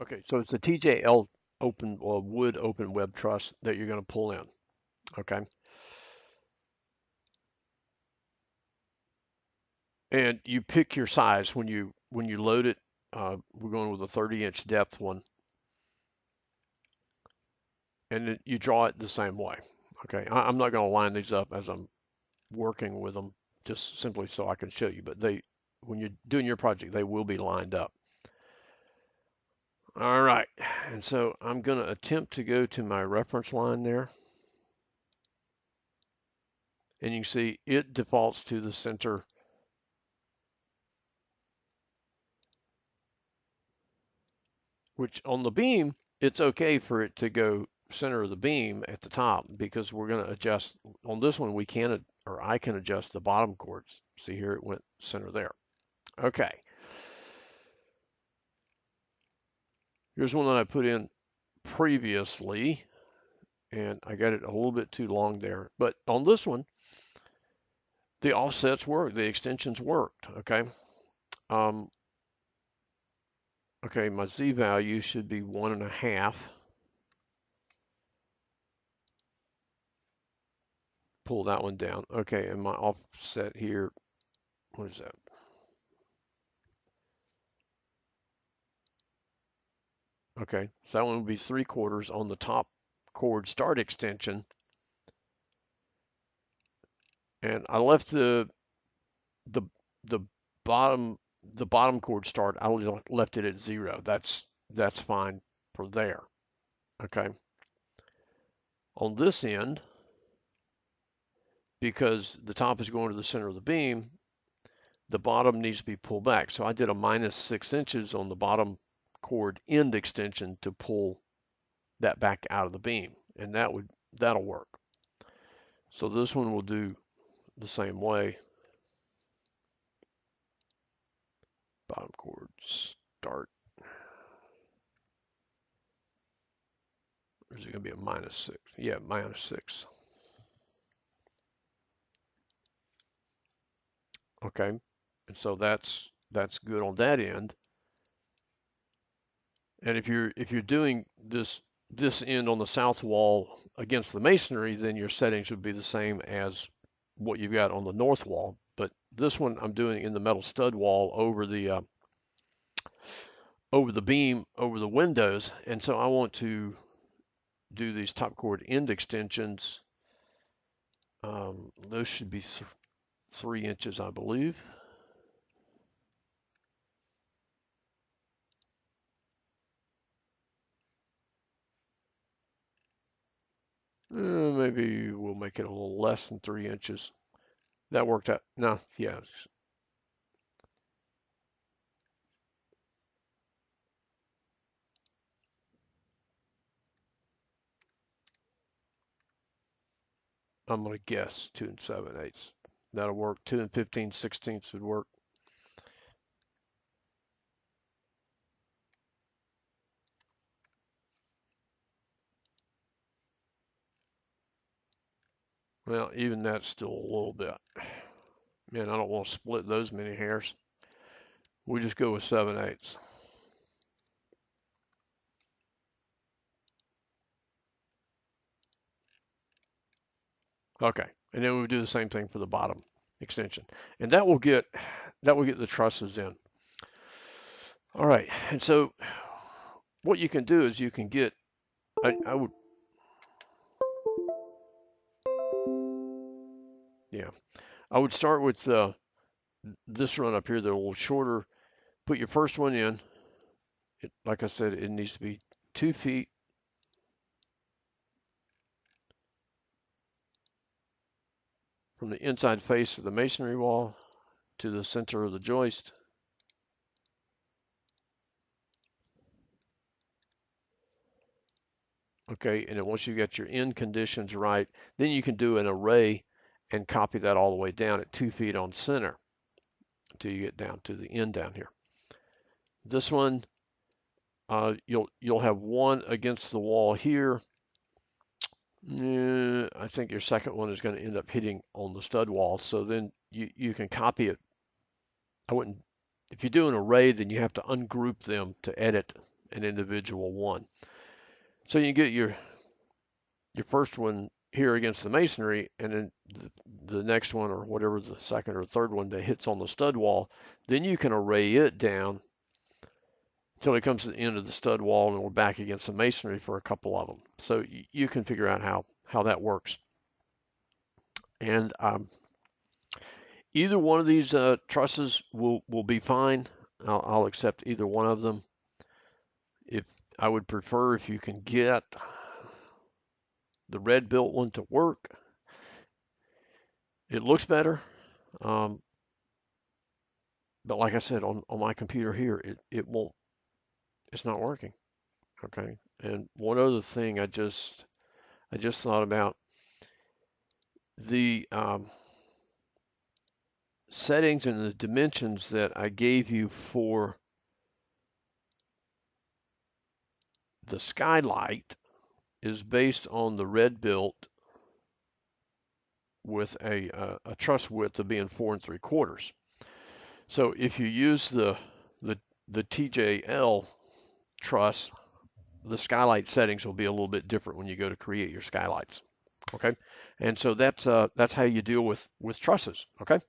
Okay, so it's a TJL open or wood open web truss that you're going to pull in. Okay, and you pick your size when you load it. We're going with a 30-inch depth one, and then you draw it the same way. Okay, I'm not going to line these up as I'm working with them, just simply so I can show you. But when you're doing your project, they will be lined up. All right, and so I'm going to attempt to go to my reference line there, and you can see it defaults to the center, which on the beam, it's okay for it to go center of the beam at the top because we're going to adjust on this one. We can, or I can adjust the bottom chords. See here, it went center there. Okay, here's one that I put in previously, and I got it a little bit too long there. But on this one, the offsets work, the extensions worked. Okay. Um, okay, my Z value should be 1.5. Pull that one down. Okay, and my offset here, what is that? Okay, so that one would be 3/4 on the top chord start extension, and I left the the bottom the bottom chord start. I left it at 0. That's fine for there. Okay, on this end, because the top is going to the center of the beam, the bottom needs to be pulled back. So I did a -6 inches on the bottom chord end extension to pull that back out of the beam, and that'll work. So this one will do the same way. Bottom chord start. Or is it going to be a -6? Yeah, -6. Okay, and so that's good on that end. And if you're doing this end on the south wall against the masonry, then your settings would be the same as what you've got on the north wall. But this one I'm doing in the metal stud wall over the beam, over the windows, and so I want to do these top chord end extensions. Those should be 3 inches, I believe. Maybe we'll make it a little less than 3 inches. That worked out. No, yeah. I'm going to guess 2 7/8. That'll work. 2 15/16 would work. Well, even that's still a little bit. Man, I don't want to split those many hairs. We just go with 7/8. Okay, and then we do the same thing for the bottom extension, and that will get the trusses in. All right, and so what you can do is you can get. I would, yeah, I would start with this run up here. They're a little shorter. Put your first one in. Like I said, it needs to be 2 feet from the inside face of the masonry wall to the center of the joist. Okay, and then once you get your end conditions right, then you can do an array and copy that all the way down at 2 feet on center until you get down to the end down here. This one, you'll have one against the wall here. I think your second one is going to end up hitting on the stud wall, so then you can copy it. I wouldn't. If you do an array, then you have to ungroup them to edit an individual one. So you get your first one here against the masonry, and then the next one, or whatever the second or third one that hits on the stud wall, then you can array it down until it comes to the end of the stud wall, and we're back against the masonry for a couple of them. So you can figure out how that works. And either one of these trusses will be fine. I'll accept either one of them. If I would prefer if you can get the red built one to work. It looks better. But like I said, on my computer here, it won't, it's not working. Okay. And one other thing I just thought about, the settings and the dimensions that I gave you for the skylight is based on the red built with a truss width of being 4 3/4. So if you use the TJL truss, the skylight settings will be a little bit different when you go to create your skylights. Okay, and so that's how you deal with trusses. Okay.